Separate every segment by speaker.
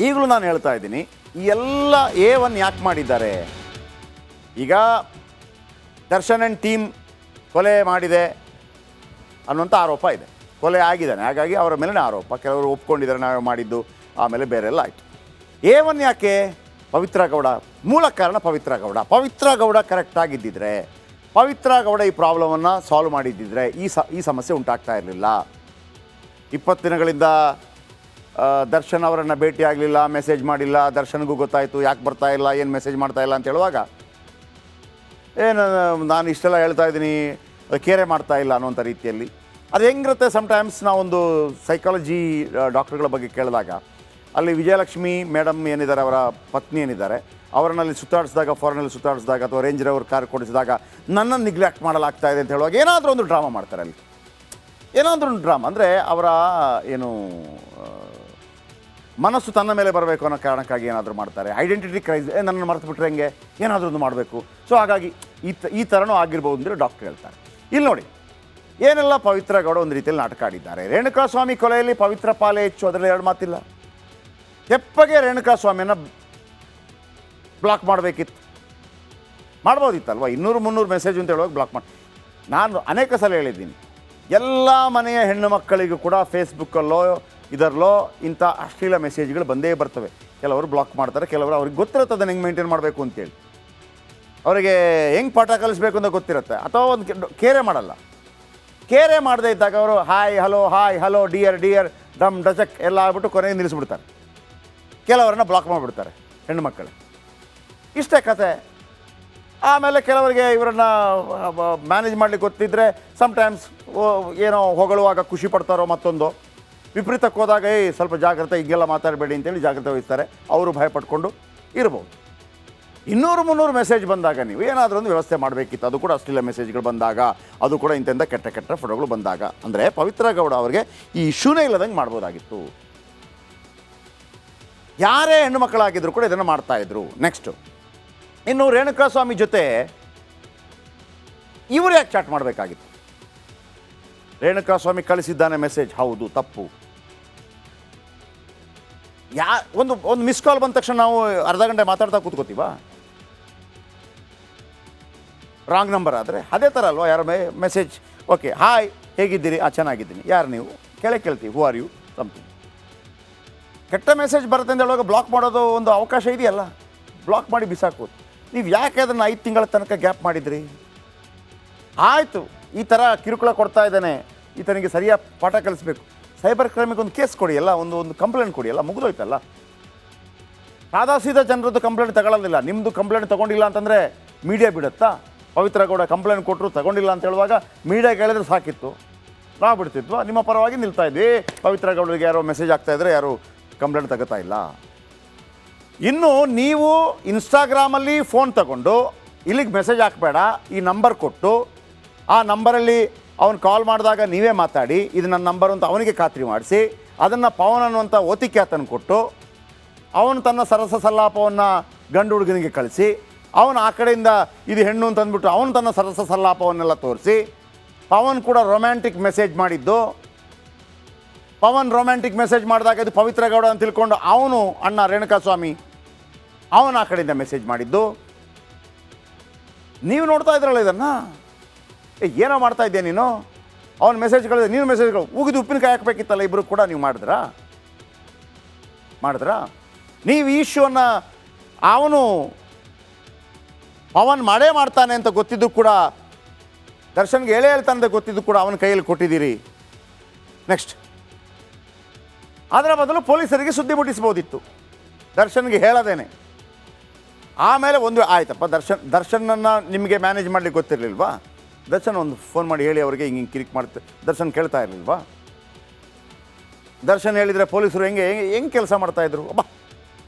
Speaker 1: ಈಗಲೂ ನಾನು ಹೇಳ್ತಾ ಇದ್ದೀನಿ, ಈ ಎಲ್ಲ A1 ಯಾಕೆ ಮಾಡಿದ್ದಾರೆ? ಈಗ ದರ್ಶನ್ ಆ್ಯಂಡ್ ಟೀಮ್ ಕೊಲೆ ಮಾಡಿದೆ ಅನ್ನುವಂಥ ಆರೋಪ ಇದೆ. ಕೊಲೆ ಆಗಿದ್ದಾನೆ, ಹಾಗಾಗಿ ಅವರ ಮೇಲೇ ಆರೋಪ. ಕೆಲವರು ಒಪ್ಕೊಂಡಿದ್ದಾರೆ ನಾವೇ ಮಾಡಿದ್ದು, ಆಮೇಲೆ ಬೇರೆ ಎಲ್ಲ ಆಯಿತು. A1 ಯಾಕೆ? ಪವಿತ್ರ ಗೌಡ, ಮೂಲ ಕಾರಣ ಪವಿತ್ರ ಗೌಡ. ಪವಿತ್ರ ಗೌಡ ಕರೆಕ್ಟಾಗಿದ್ದಿದ್ರೆ, ಪವಿತ್ರ ಗೌಡ ಈ ಪ್ರಾಬ್ಲಮನ್ನು ಸಾಲ್ವ್ ಮಾಡಿದ್ದಿದ್ರೆ ಈ ಸಮಸ್ಯೆ ಉಂಟಾಗ್ತಾ ಇರಲಿಲ್ಲ. 20 ದಿನಗಳಿಂದ ದರ್ಶನ್ ಅವರನ್ನು ಭೇಟಿ ಆಗಲಿಲ್ಲ, ಮೆಸೇಜ್ ಮಾಡಿಲ್ಲ. ದರ್ಶನ್ಗೂ ಗೊತ್ತಾಯಿತು ಯಾಕೆ ಬರ್ತಾ ಇಲ್ಲ, ಏನು ಮೆಸೇಜ್ ಮಾಡ್ತಾ ಇಲ್ಲ ಅಂತ ಹೇಳುವಾಗ, ಏನು ನಾನು ಇಷ್ಟೆಲ್ಲ ಹೇಳ್ತಾ ಇದ್ದೀನಿ, ಕೇರೆ ಮಾಡ್ತಾ ಇಲ್ಲ ಅನ್ನೋಂಥ ರೀತಿಯಲ್ಲಿ ಅದು ಹೆಂಗಿರುತ್ತೆ. ಸಮ್ಟೈಮ್ಸ್ ನಾವೊಂದು ಸೈಕಾಲಜಿ ಡಾಕ್ಟರ್ಗಳ ಬಗ್ಗೆ ಕೇಳಿದಾಗ, ಅಲ್ಲಿ ವಿಜಯಲಕ್ಷ್ಮಿ ಮೇಡಮ್ ಏನಿದ್ದಾರೆ, ಅವರ ಪತ್ನಿ ಏನಿದ್ದಾರೆ, ಅವರನ್ನಲ್ಲಿ ಸುತ್ತಾಡಿಸಿದಾಗ, ಫಾರಿನಲ್ಲಿ ಸುತ್ತಾಡಿಸಿದಾಗ ಅಥವಾ ರೇಂಜ್ ರೋವರ್ ಕಾರ್ ಕೊಡಿಸಿದಾಗ ನನ್ನನ್ನು ನಿಗ್ಲೆಕ್ಟ್ ಮಾಡಲಾಗ್ತಾ ಇದೆ ಅಂತ ಹೇಳುವಾಗ ಏನಾದರೂ ಒಂದು ಡ್ರಾಮಾ ಮಾಡ್ತಾರೆ. ಅಲ್ಲಿ ಏನಾದರೂ ಒಂದು ಡ್ರಾಮಾ ಅಂದರೆ ಅವರ ಏನು ಮನಸ್ಸು ತನ್ನ ಮೇಲೆ ಬರಬೇಕು ಅನ್ನೋ ಕಾರಣಕ್ಕಾಗಿ ಏನಾದರೂ ಮಾಡ್ತಾರೆ. ಐಡೆಂಟಿಟಿ ಕ್ರೈಸ್, ನನ್ನನ್ನು ಮರೆತು ಬಿಟ್ರೆ ಹೆಂಗೆ, ಏನಾದರೂ ಒಂದು ಮಾಡಬೇಕು. ಸೊ ಹಾಗಾಗಿ ಈ ಥರನೂ ಆಗಿರ್ಬೋದು ಅಂದರೆ ಡಾಕ್ಟರ್ ಹೇಳ್ತಾರೆ. ಇಲ್ಲಿ ನೋಡಿ, ಏನೆಲ್ಲ ಪವಿತ್ರ ಗೌಡ ಒಂದು ರೀತಿಯಲ್ಲಿ ನಾಟಕ ಆಡಿದ್ದಾರೆ. ರೇಣುಕಾಸ್ವಾಮಿ ಕೊಲೆಯಲ್ಲಿ ಪವಿತ್ರ ಪಾಲೇ ಹೆಚ್ಚು, ಅದರಲ್ಲಿ ಎರಡು ಮಾತಿಲ್ಲ. ತೆಪ್ಪಗೆ ರೇಣುಕಾಸ್ವಾಮಿಯನ್ನು ಬ್ಲಾಕ್ ಮಾಡಬೇಕಿತ್ತು, ಮಾಡ್ಬೋದಿತ್ತಲ್ವ. 200-300 ಮೆಸೇಜ್ ಅಂತ ಹೇಳುವಾಗ ಬ್ಲಾಕ್ ಮಾಡಿ. ನಾನು ಅನೇಕ ಸಲ ಹೇಳಿದ್ದೀನಿ, ಎಲ್ಲ ಮನೆಯ ಹೆಣ್ಣು ಮಕ್ಕಳಿಗೂ ಕೂಡ ಫೇಸ್ಬುಕ್ಕಲ್ಲೋ ಇದರಲ್ಲೋ ಇಂಥ ಅಶ್ಲೀಲ ಮೆಸೇಜ್ಗಳು ಬಂದೇ ಬರ್ತವೆ. ಕೆಲವರು ಬ್ಲಾಕ್ ಮಾಡ್ತಾರೆ, ಕೆಲವರು ಅವ್ರಿಗೆ ಗೊತ್ತಿರುತ್ತೆ ಅದನ್ನು ಹೆಂಗೆ ಮೇಂಟೈನ್ ಮಾಡಬೇಕು ಅಂತೇಳಿ, ಅವರಿಗೆ ಹೆಂಗೆ ಪಾಠ ಕಲಿಸ್ಬೇಕು ಅಂತ ಗೊತ್ತಿರುತ್ತೆ. ಅಥವಾ ಒಂದು ಕೇರೆ ಮಾಡಲ್ಲ. ಕೇರೆ ಮಾಡದೇ ಇದ್ದಾಗ ಅವರು ಹಾಯ್ ಹಲೋ ಡಿಯರ್ ಡಮ್ ಡಚಕ್ ಎಲ್ಲ ಆಗ್ಬಿಟ್ಟು ಕೊನೆಗೆ ನಿಲ್ಲಿಸ್ಬಿಡ್ತಾರೆ. ಕೆಲವರನ್ನ ಬ್ಲಾಕ್ ಮಾಡಿಬಿಡ್ತಾರೆ ಹೆಣ್ಣು ಮಕ್ಕಳು. ಇಷ್ಟೇ ಕತೆ. ಆಮೇಲೆ ಕೆಲವರಿಗೆ ಇವರನ್ನು ಮ್ಯಾನೇಜ್ ಮಾಡಲಿಕ್ಕೆ ಗೊತ್ತಿದ್ದರೆ ಸಮ್ಟೈಮ್ಸ್ ಏನೋ ಹೊಗಳುವಾಗ ಖುಷಿ ಪಡ್ತಾರೋ, ಮತ್ತೊಂದು ವಿಪರೀತಕ್ಕೆ ಹೋದಾಗ ಸ್ವಲ್ಪ ಜಾಗ್ರತೆ, ಹೀಗೆಲ್ಲ ಮಾತಾಡಬೇಡಿ ಅಂತೇಳಿ ಜಾಗ್ರತೆ ವಹಿಸ್ತಾರೆ. ಅವರು ಭಯಪಟ್ಕೊಂಡು ಇರ್ಬೋದು. 200-300 ಮೆಸೇಜ್ ಬಂದಾಗ ನೀವು ಏನಾದರೂ ಒಂದು ವ್ಯವಸ್ಥೆ ಮಾಡಬೇಕಿತ್ತು. ಅದು ಕೂಡ ಅಶ್ಲೀಲ ಮೆಸೇಜ್ಗಳು ಬಂದಾಗ, ಅದು ಕೂಡ ಇಂಥ ಕೆಟ್ಟ ಫೋಟೋಗಳು ಬಂದಾಗ, ಅಂದರೆ ಪವಿತ್ರ ಗೌಡ ಅವರಿಗೆ ಈ ಇಶ್ಯೂನೇ ಇಲ್ಲದಂಗೆ ಮಾಡ್ಬೋದಾಗಿತ್ತು. ಯಾರೇ ಹೆಣ್ಣು ಮಕ್ಕಳಾಗಿದ್ರು ಕೂಡ ಇದನ್ನು ಮಾಡ್ತಾಯಿದ್ರು. ನೆಕ್ಸ್ಟು, ಇನ್ನು ರೇಣುಕಾಸ್ವಾಮಿ ಜೊತೆ ಇವರು ಯಾಕೆ ಚಾಟ್ ಮಾಡಬೇಕಾಗಿತ್ತು? ರೇಣುಕಾಸ್ವಾಮಿ ಕಳಿಸಿದ್ದಾನೆ ಮೆಸೇಜ್, ಹೌದು, ತಪ್ಪು. ಒಂದು ಮಿಸ್ ಕಾಲ್ ಬಂದ ತಕ್ಷಣ ನಾವು ಅರ್ಧ ಗಂಟೆ ಮಾತಾಡ್ತಾ ಕೂತ್ಕೋತೀವಾ? ರಾಂಗ್ ನಂಬರ್ ಆದರೆ ಅದೇ ಥರ ಅಲ್ವಾ? ಯಾರ ಮೆಸೇಜ್, ಓಕೆ ಹಾಯ್ ಹೇಗಿದ್ದೀರಿ, ಚೆನ್ನಾಗಿದ್ದೀನಿ, ಯಾರು ನೀವು ಕೇಳ್ತೀವಿ, ಹೂ ಆರ್ ಯು ಸಮಥಿಂಗ್. ಕೆಟ್ಟ ಮೆಸೇಜ್ ಬರುತ್ತೆ ಅಂತ ಹೇಳುವಾಗ ಬ್ಲಾಕ್ ಮಾಡೋದು ಒಂದು ಅವಕಾಶ ಇದೆಯಲ್ಲ, ಬ್ಲಾಕ್ ಮಾಡಿ ಬಿಸಾಕೋದು. ನೀವು ಯಾಕೆ ಅದನ್ನು 5 ತಿಂಗಳ ತನಕ ಗ್ಯಾಪ್ ಮಾಡಿದ್ರಿ? ಆಯಿತು, ಈ ಥರ ಕಿರುಕುಳ ಕೊಡ್ತಾ ಇದ್ದಾನೆ, ಈತನಿಗೆ ಸರಿಯಾಗಿ ಪಾಠ ಕಲಿಸ್ಬೇಕು, ಸೈಬರ್ ಕ್ರೈಮಿಗೆ ಒಂದು ಕೇಸ್ ಕೊಡಿ, ಎಲ್ಲ ಒಂದು ಕಂಪ್ಲೇಂಟ್ ಕೊಡಿ, ಎಲ್ಲ ಮುಗಿದೋಯ್ತಲ್ಲ. ಸಾದಾ ಜನರದ್ದು ಕಂಪ್ಲೇಂಟ್ ತಗೊಳ್ಳೋದಿಲ್ಲ. ನಿಮ್ಮದು ಕಂಪ್ಲೇಂಟ್ ತೊಗೊಂಡಿಲ್ಲ ಅಂತಂದರೆ ಮೀಡಿಯಾ ಬಿಡುತ್ತಾ? ಪವಿತ್ರ ಗೌಡ ಕಂಪ್ಲೇಂಟ್ ಕೊಟ್ಟರು, ತಗೊಂಡಿಲ್ಲ ಅಂತ ಹೇಳುವಾಗ ಮೀಡಿಯಾಗೆ ಹೇಳಿದ್ರೆ ಸಾಕಿತ್ತು, ನಾವು ಬಿಡ್ತಿದ್ವಾ, ನಿಮ್ಮ ಪರವಾಗಿ ನಿಲ್ತಾ ಇದ್ವಿ. ಪವಿತ್ರ ಗೌಡರಿಗೆ ಯಾರೋ ಮೆಸೇಜ್ ಆಗ್ತಾಯಿದ್ರೆ ಯಾರು ಕಂಪ್ಲೇಂಟ್ ತಗೋತಾ ಇಲ್ಲ. ಇನ್ನು ನೀವು ಇನ್ಸ್ಟಾಗ್ರಾಮಲ್ಲಿ ಫೋನ್ ತಗೊಂಡು ಇಲ್ಲಿಗೆ ಮೆಸೇಜ್ ಹಾಕಬೇಡ, ಈ ನಂಬರ್ ಕೊಟ್ಟು ಆ ನಂಬರಲ್ಲಿ ಅವನು ಕಾಲ್ ಮಾಡಿದಾಗ ನೀವೇ ಮಾತಾಡಿ, ಇದು ನನ್ನ ನಂಬರ್ ಅಂತ ಅವನಿಗೆ ಖಾತ್ರಿ ಮಾಡಿಸಿ, ಅದನ್ನು ಪವನ್ ಅನ್ನುವಂಥ ಓತಿಕ್ಯಾತನ ಕೊಟ್ಟು ಅವನು ತನ್ನ ಸರಸ ಸಲ್ಲಾಪವನ್ನು ಗಂಡು ಹುಡುಗನಿಗೆ ಕಳಿಸಿ, ಅವನು ಆ ಕಡೆಯಿಂದ ಇದು ಹೆಣ್ಣು ಅಂತ ಅಂದ್ಬಿಟ್ಟು ಅವನು ತನ್ನ ಸರಸ ಸಲ್ಲಾಪವನ್ನೆಲ್ಲ ತೋರಿಸಿ, ಪವನ್ ಕೂಡ ರೊಮ್ಯಾಂಟಿಕ್ ಮೆಸೇಜ್ ಮಾಡಿದ್ದು, ಪವನ್ ರೊಮ್ಯಾಂಟಿಕ್ ಮೆಸೇಜ್ ಮಾಡಿದಾಗ ಇದು ಪವಿತ್ರ ಗೌಡ ಅಂತ ತಿಳ್ಕೊಂಡು ಅವನು ಅಣ್ಣ ರೇಣುಕಾಸ್ವಾಮಿ ಅವನು ಆ ಕಡೆಯಿಂದ ಮೆಸೇಜ್ ಮಾಡಿದ್ದು. ನೀವು ನೋಡ್ತಾ ಇದ್ರಲ್ಲ ಇದನ್ನು, ಏನೋ ಮಾಡ್ತಾ ಇದ್ದೆ ನೀನು, ಅವನ ಮೆಸೇಜ್ಗಳಿದೆ, ನೀನು ಮೆಸೇಜ್ಗಳು ಉಗಿದು ಉಪ್ಪಿನಕಾಯಿ ಹಾಕಬೇಕಿತ್ತಲ್ಲ, ಇಬ್ಬರು ಕೂಡ ನೀವು ಮಾಡಿದ್ರಾ? ನೀವು ಈ ಇಶ್ಯೂವನ್ನು ಅವನು ಪವನ್ ಮಾಡೇ ಮಾಡ್ತಾನೆ ಅಂತ ಗೊತ್ತಿದ್ದು ಕೂಡ, ದರ್ಶನ್ಗೆ ಹೇಳ್ತಾನೆ ಅಂತ ಗೊತ್ತಿದ್ದು ಕೂಡ ಅವನ ಕೈಯಲ್ಲಿ ಕೊಟ್ಟಿದ್ದೀರಿ. ನೆಕ್ಸ್ಟ್, ಅದರ ಬದಲು ಪೊಲೀಸರಿಗೆ ಸುದ್ದಿ ಮುಟ್ಟಿಸ್ಬೋದಿತ್ತು, ದರ್ಶನ್ಗೆ ಹೇಳದೇನೆ. ಆಮೇಲೆ ಒಂದು ಆಯ್ತಪ್ಪ, ದರ್ಶನನ್ನು ನಿಮಗೆ ಮ್ಯಾನೇಜ್ ಮಾಡಲಿಕ್ಕೆ ಗೊತ್ತಿರಲಿಲ್ವಾ? ದರ್ಶನ್ ಒಂದು ಫೋನ್ ಮಾಡಿ ಹೇಳಿ ಅವರಿಗೆ ಹಿಂಗೆ ಕಿರಿಕ್ ಮಾಡ್ತಾರೆ. ದರ್ಶನ್ ಕೇಳ್ತಾ ಇರಲಿಲ್ವಾ? ದರ್ಶನ್ ಹೇಳಿದರೆ ಪೊಲೀಸರು ಹೆಂಗೆ ಕೆಲಸ ಮಾಡ್ತಾಯಿದ್ರು? ಅಬ್ಬಾ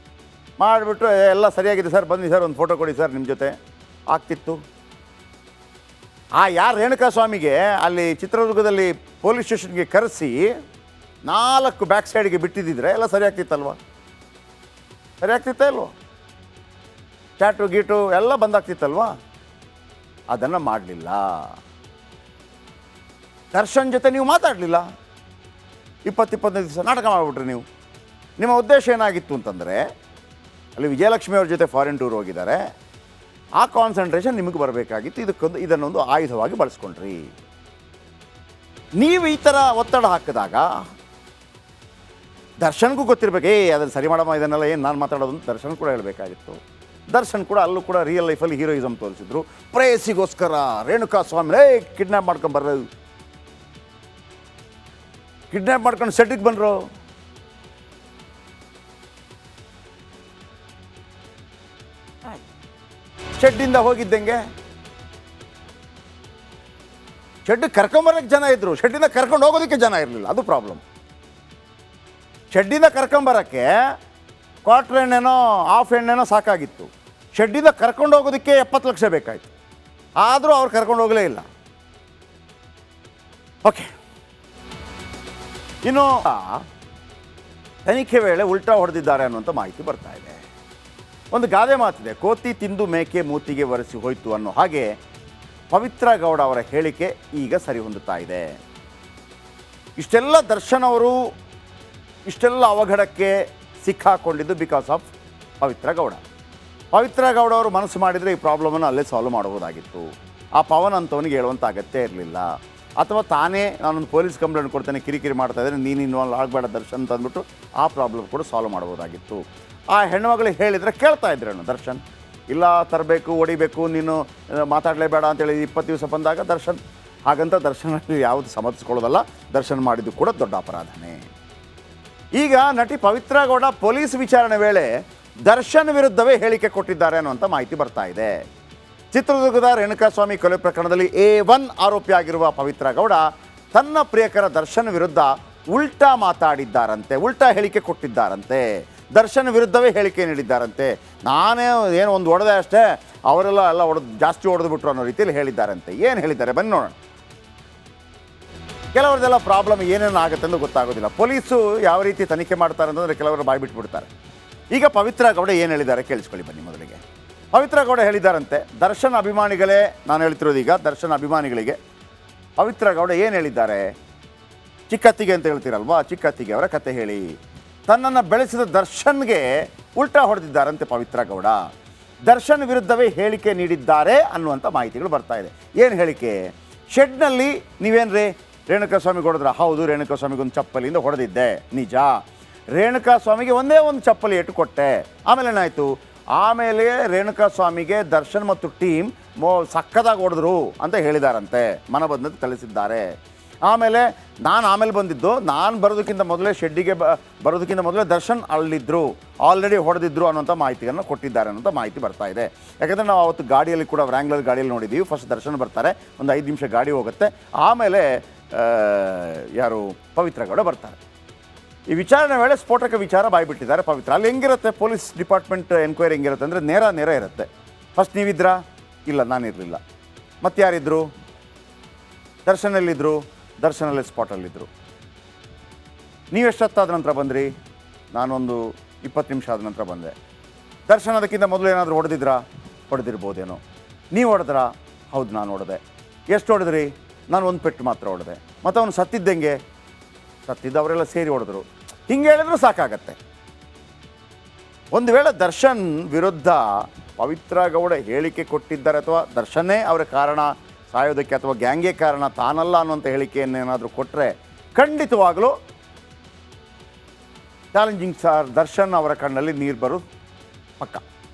Speaker 1: ಮಾಡಿಬಿಟ್ಟು ಎಲ್ಲ ಸರಿಯಾಗಿದೆ ಸರ್, ಬನ್ನಿ ಸರ್, ಒಂದು ಫೋಟೋ ಕೊಡಿ ಸರ್, ನಿಮ್ಮ ಜೊತೆ ಆಗ್ತಿತ್ತು. ಯಾರು ರೇಣುಕಾಸ್ವಾಮಿಗೆ ಅಲ್ಲಿ ಚಿತ್ರದುರ್ಗದಲ್ಲಿ ಪೊಲೀಸ್ ಸ್ಟೇಷನ್ಗೆ ಕರೆಸಿ 4 ಬ್ಯಾಕ್ ಸೈಡ್ಗೆ ಬಿಟ್ಟಿದ್ದಿದ್ರೆ ಎಲ್ಲ ಸರಿಯಾಗ್ತಿತ್ತಲ್ವ? ಸರಿಯಾಗ್ತಿತ್ತ ಇಲ್ವ? ಚಾಟು ಗೀಟು ಎಲ್ಲ ಬಂದಾಗ್ತಿತ್ತಲ್ವ? ಅದನ್ನು ಮಾಡಲಿಲ್ಲ. ದರ್ಶನ್ ಜೊತೆ ನೀವು ಮಾತಾಡಲಿಲ್ಲ, 20-25 ದಿವಸ ನಾಟಕ ಮಾಡಿಬಿಟ್ರಿ ನೀವು. ನಿಮ್ಮ ಉದ್ದೇಶ ಏನಾಗಿತ್ತು ಅಂತಂದರೆ ಅಲ್ಲಿ ವಿಜಯಲಕ್ಷ್ಮಿ ಅವ್ರ ಜೊತೆ ಫಾರಿನ್ ಟೂರ್ ಹೋಗಿದ್ದಾರೆ, ಆ ಕಾನ್ಸಂಟ್ರೇಷನ್ ನಿಮಗೆ ಬರಬೇಕಾಗಿತ್ತು, ಇದನ್ನೊಂದು ಆಯುಧವಾಗಿ ಬಳಸ್ಕೊಂಡ್ರಿ. ನೀವು ಈ ಥರ ಒತ್ತಡ ಹಾಕಿದಾಗ ದರ್ಶನ್ಗೂ ಗೊತ್ತಿರಬೇಕು, ಅದನ್ನು ಸರಿ ಮಾಡಮ್ಮ ಇದನ್ನೆಲ್ಲ ಏನು ನಾನು ಮಾತಾಡೋದು ಅಂತ ದರ್ಶನ್ ಕೂಡ ಹೇಳಬೇಕಾಗಿತ್ತು. ದರ್ಶನ್ ಕೂಡ ಅಲ್ಲೂ ಕೂಡ ರಿಯಲ್ ಲೈಫಲ್ಲಿ ಹೀರೋಯಿಸಮ್ ತೋರಿಸಿದ್ರು. ಪ್ರೇಯಸಿಗೋಸ್ಕರ ರೇಣುಕಾ ಸ್ವಾಮಿ ಕಿಡ್ನ್ಯಾಪ್ ಮಾಡ್ಕೊಂಡು ಕಿಡ್ನ್ಯಾಪ್ ಮಾಡ್ಕೊಂಡು ಸೆಟ್ಟಿಗೆ ಬಂದರು. ಶೆಡ್ಡಿಂದ ಹೋಗಿದ್ದಂಗೆ ಶೆಡ್ಡಿಗೆ ಕರ್ಕೊಂಬರೋಕ್ಕೆ ಜನ ಇದ್ದರು, ಶೆಡ್ಡಿಂದ ಕರ್ಕೊಂಡು ಹೋಗೋದಕ್ಕೆ ಜನ ಇರಲಿಲ್ಲ. ಅದು ಪ್ರಾಬ್ಲಮ್. ಶೆಡ್ಡಿಂದ ಕರ್ಕೊಂಬರೋಕ್ಕೆ ಕ್ವಾರ್ಟರ್ ಎಣ್ಣೆನೋ ಹಾಫ್ ಎಣ್ಣೆನೋ ಸಾಕಾಗಿತ್ತು, ಶೆಡ್ಡಿಂದ ಕರ್ಕೊಂಡು ಹೋಗೋದಕ್ಕೆ 70 ಲಕ್ಷ ಬೇಕಾಯಿತು. ಆದರೂ ಅವ್ರು ಕರ್ಕೊಂಡು ಹೋಗಲೇ ಇಲ್ಲ. ಓಕೆ, ಇನ್ನು ತನಿಖೆ ವೇಳೆ ಉಲ್ಟಾ ಹೊಡೆದಿದ್ದಾರೆ ಅನ್ನುವಂಥ ಮಾಹಿತಿ ಬರ್ತಾ ಇದೆ. ಒಂದು ಗಾದೆ ಮಾತಿದೆ, ಕೋತಿ ತಿಂದು ಮೇಕೆ ಮೂತಿಗೆ ಒರೆಸಿ ಹೋಯ್ತು ಅನ್ನೋ ಹಾಗೆ ಪವಿತ್ರ ಗೌಡ ಅವರ ಹೇಳಿಕೆ ಈಗ ಸರಿ ಹೊಂದುತ್ತಾ ಇದೆ. ಇಷ್ಟೆಲ್ಲ ದರ್ಶನ್ ಅವರು ಇಷ್ಟೆಲ್ಲ ಅವಘಡಕ್ಕೆ ಸಿಕ್ಕಾಕೊಂಡಿದ್ದು ಬಿಕಾಸ್ ಆಫ್ ಪವಿತ್ರ ಗೌಡ. ಪವಿತ್ರ ಗೌಡ ಅವರು ಮನಸ್ಸು ಮಾಡಿದರೆ ಈ ಪ್ರಾಬ್ಲಮನ್ನು ಅಲ್ಲೇ ಸಾಲ್ವ್ ಮಾಡಬಹುದಾಗಿತ್ತು. ಆ ಪವನ್ ಅಂತವನಿಗೆ ಹೇಳುವಂಥ ಅಗತ್ಯ ಇರಲಿಲ್ಲ. ಅಥವಾ ತಾನೇ ನಾನೊಂದು ಪೊಲೀಸ್ ಕಂಪ್ಲೇಂಟ್ ಕೊಡ್ತೇನೆ, ಕಿರಿಕಿರಿ ಮಾಡ್ತಾ ಇದ್ದರೆ ನೀನು ಇನ್ವಾಲ್ವ್ ಆಗಬೇಡ ದರ್ಶನ್ ಅಂತ ಅಂದ್ಬಿಟ್ಟು ಆ ಪ್ರಾಬ್ಲಮ್ ಕೂಡ ಸಾಲ್ವ್ ಮಾಡ್ಬೋದಾಗಿತ್ತು. ಆ ಹೆಣ್ಮಗಳಿಗೆ ಹೇಳಿದರೆ ಕೇಳ್ತಾ ಇದ್ರೇನು ದರ್ಶನ್? ಇಲ್ಲ, ತರಬೇಕು, ಹೊಡಿಬೇಕು, ನೀನು ಮಾತಾಡಲೇಬೇಡ ಅಂತೇಳಿ 20 ದಿವಸ ಬಂದಾಗ ದರ್ಶನ್ ಹಾಗಂತ ದರ್ಶನಲ್ಲಿ ಯಾವುದು ಸಮರ್ಥಿಸ್ಕೊಳ್ಳೋದಲ್ಲ. ದರ್ಶನ್ ಮಾಡಿದ್ದು ಕೂಡ ದೊಡ್ಡ ಅಪರಾಧನೇ. ಈಗ ನಟಿ ಪವಿತ್ರ ಗೌಡ ಪೊಲೀಸ್ ವಿಚಾರಣೆ ವೇಳೆ ದರ್ಶನ್ ವಿರುದ್ಧವೇ ಹೇಳಿಕೆ ಕೊಟ್ಟಿದ್ದಾರೆ ಅನ್ನುವಂಥ ಮಾಹಿತಿ ಬರ್ತಾ ಇದೆ. ಚಿತ್ರದುರ್ಗದ ರೇಣುಕಾಸ್ವಾಮಿ ಕೊಲೆ ಪ್ರಕರಣದಲ್ಲಿ A1 ಆರೋಪಿಯಾಗಿರುವ ಪವಿತ್ರ ಗೌಡ ತನ್ನ ಪ್ರಿಯಕರ ದರ್ಶನ್ ವಿರುದ್ಧ ಉಲ್ಟಾ ಮಾತಾಡಿದ್ದಾರಂತೆ, ಉಲ್ಟಾ ಹೇಳಿಕೆ ಕೊಟ್ಟಿದ್ದಾರಂತೆ, ದರ್ಶನ್ ವಿರುದ್ಧವೇ ಹೇಳಿಕೆ ನೀಡಿದ್ದಾರಂತೆ. ನಾನೇ ಏನು ಒಂದು ಹೊಡೆದೆ ಅಷ್ಟೇ, ಅವರೆಲ್ಲ ಜಾಸ್ತಿ ಹೊಡೆದ್ಬಿಟ್ರು ಅನ್ನೋ ರೀತಿಯಲ್ಲಿ ಹೇಳಿದ್ದಾರಂತೆ. ಏನು ಹೇಳಿದ್ದಾರೆ ಬನ್ನಿ ನೋಡೋಣ. ಕೆಲವರದೆಲ್ಲ ಪ್ರಾಬ್ಲಮ್ ಏನೇನು ಆಗುತ್ತೆ ಅಂತ ಗೊತ್ತಾಗೋದಿಲ್ಲ. ಪೊಲೀಸು ಯಾವ ರೀತಿ ತನಿಖೆ ಮಾಡ್ತಾರೆ ಅಂತಂದರೆ ಕೆಲವರು ಬಾಯ್ಬಿಟ್ಬಿಡ್ತಾರೆ. ಈಗ ಪವಿತ್ರ ಗೌಡ ಏನು ಹೇಳಿದ್ದಾರೆ ಕೇಳಿಸ್ಕೊಳ್ಳಿ ಬನ್ನಿ. ಮೊದಲಿಗೆ ಪವಿತ್ರ ಗೌಡ ಹೇಳಿದ್ದಾರಂತೆ, ದರ್ಶನ್ ಅಭಿಮಾನಿಗಳೇ, ನಾನು ಹೇಳ್ತಿರೋದು ಈಗ ದರ್ಶನ್ ಅಭಿಮಾನಿಗಳಿಗೆ ಪವಿತ್ರ ಗೌಡ ಏನು ಹೇಳಿದ್ದಾರೆ. ಚಿಕ್ಕತ್ತಿಗೆ ಅಂತ ಹೇಳ್ತೀರಲ್ವಾ, ಚಿಕ್ಕತ್ತಿಗೆ ಅವರ ಕತೆ ಹೇಳಿ. ತನ್ನನ್ನು ಬೆಳೆಸಿದ ದರ್ಶನ್ಗೆ ಉಲ್ಟಾ ಹೊಡೆದಿದ್ದಾರಂತೆ ಪವಿತ್ರ ಗೌಡ. ದರ್ಶನ್ ವಿರುದ್ಧವೇ ಹೇಳಿಕೆ ನೀಡಿದ್ದಾರೆ ಅನ್ನುವಂಥ ಮಾಹಿತಿಗಳು ಬರ್ತಾ ಇದೆ. ಏನು ಹೇಳಿಕೆ? ಶೆಡ್ನಲ್ಲಿ ನೀವೇನ್ರಿ ರೇಣುಕಾಸ್ವಾಮಿಗೆ ಹೊಡೆದ್ರ? ಹೌದು, ರೇಣುಕಾಸ್ವಾಮಿಗೊಂದು ಚಪ್ಪಲಿಯಿಂದ ಹೊಡೆದಿದ್ದೆ, ನಿಜ. ರೇಣುಕಾಸ್ವಾಮಿಗೆ ಒಂದೇ ಒಂದು ಚಪ್ಪಲಿ ಏಟು ಕೊಟ್ಟೆ. ಆಮೇಲೆ ಏನಾಯಿತು? ಆಮೇಲೆ ರೇಣುಕಾಸ್ವಾಮಿಗೆ ದರ್ಶನ್ ಮತ್ತು ಟೀಮ್ ಸಕ್ಕದಾಗಿ ಹೊಡೆದ್ರು ಅಂತ ಹೇಳಿದಾರಂತೆ, ಮನಬಂದಂತೆ ತಿಳಿಸಿದ್ದಾರೆ. ಆಮೇಲೆ ಆಮೇಲೆ ಬಂದಿದ್ದು, ನಾನು ಬರೋದಕ್ಕಿಂತ ಮೊದಲೇ ಶೆಡ್ಡಿಗೆ ಬರೋದಕ್ಕಿಂತ ಮೊದಲೇ ದರ್ಶನ್ ಅಲ್ಲಿದ್ದರು, ಆಲ್ರೆಡಿ ಹೊಡೆದಿದ್ರು ಅನ್ನೋಂಥ ಮಾಹಿತಿಯನ್ನು ಕೊಟ್ಟಿದ್ದಾರೆ ಅನ್ನೋಂಥ ಮಾಹಿತಿ ಬರ್ತಾ ಇದೆ. ಯಾಕಂದರೆ ನಾವು ಅವತ್ತು ಗಾಡಿಯಲ್ಲಿ ಕೂಡ ವ್ರ್ಯಾಂಗ್ಲರ್ ಗಾಡಿಯಲ್ಲಿ ನೋಡಿದ್ದೀವಿ. ಫಸ್ಟ್ ದರ್ಶನ್ ಬರ್ತಾರೆ, ಒಂದು 5 ನಿಮಿಷ ಗಾಡಿ ಹೋಗುತ್ತೆ, ಆಮೇಲೆ ಯಾರು ಪವಿತ್ರ ಗೌಡ ಬರ್ತಾರೆ. ಈ ವಿಚಾರಣೆ ವೇಳೆ ಸ್ಫೋಟಕ ವಿಚಾರ ಬಾಯ್ಬಿಟ್ಟಿದ್ದಾರೆ ಪವಿತ್ರ. ಅಲ್ಲಿ ಹೆಂಗಿರುತ್ತೆ ಪೊಲೀಸ್ ಡಿಪಾರ್ಟ್ಮೆಂಟ್ ಎನ್ಕ್ವೈರಿ ಹೆಂಗಿರುತ್ತೆ ಅಂದರೆ ನೇರ ಇರುತ್ತೆ. ಫಸ್ಟ್ ನೀವಿದ್ರಾ? ಇಲ್ಲ, ನಾನಿರಲಿಲ್ಲ. ಮತ್ತೆ ಯಾರಿದ್ರು? ದರ್ಶನಲ್ಲಿದ್ದರು, ದರ್ಶನಲ್ಲಿ ಸ್ಪಾಟಲ್ಲಿದ್ದರು. ನೀವೆಷ್ಟೊತ್ತಾದ ನಂತರ ಬಂದ್ರಿ? ನಾನೊಂದು 20 ನಿಮಿಷ ಆದ ನಂತರ ಬಂದೆ. ದರ್ಶನ ಅದಕ್ಕಿಂತ ಮೊದಲು ಏನಾದರೂ ಹೊಡೆದಿದ್ರಾ? ಹೊಡೆದಿರ್ಬೋದೇನೋ. ನೀವು ಹೊಡೆದ್ರಾ? ಹೌದು, ನಾನು ಹೊಡೆದೆ. ಎಷ್ಟು ಹೊಡೆದ್ರಿ? ನಾನು ಒಂದು ಪೆಟ್ಟು ಮಾತ್ರ ಹೊಡೆದೆ. ಮತ್ತು ಅವನು ಸತ್ತಿದ್ದಂಗೆ? ಸತ್ತಿದ್ದವರೆಲ್ಲ ಸೇರಿ ಹೊಡೆದ್ರು. ಹಿಂಗೆ ಹೇಳಿದ್ರು ಸಾಕಾಗತ್ತೆ. ಒಂದು ವೇಳೆ ದರ್ಶನ್ ವಿರುದ್ಧ ಪವಿತ್ರ ಗೌಡ ಹೇಳಿಕೆ ಕೊಟ್ಟಿದ್ದಾರೆ ಅಥವಾ ದರ್ಶನ್ನೇ ಅವರ ಕಾರಣ ಸಾಯೋದಕ್ಕೆ ಅಥವಾ ಗ್ಯಾಂಗೇ ಕಾರಣ ತಾನಲ್ಲ ಅನ್ನುವಂಥ ಹೇಳಿಕೆಯನ್ನೇನಾದರೂ ಕೊಟ್ಟರೆ ಖಂಡಿತವಾಗಲೂ ಚಾಲೆಂಜಿಂಗ್ ಸ್ಟಾರ್ ದರ್ಶನ್ ಅವರ ಕಣ್ಣಲ್ಲಿ ನೀರು ಬರೋದು ಪಕ್ಕ.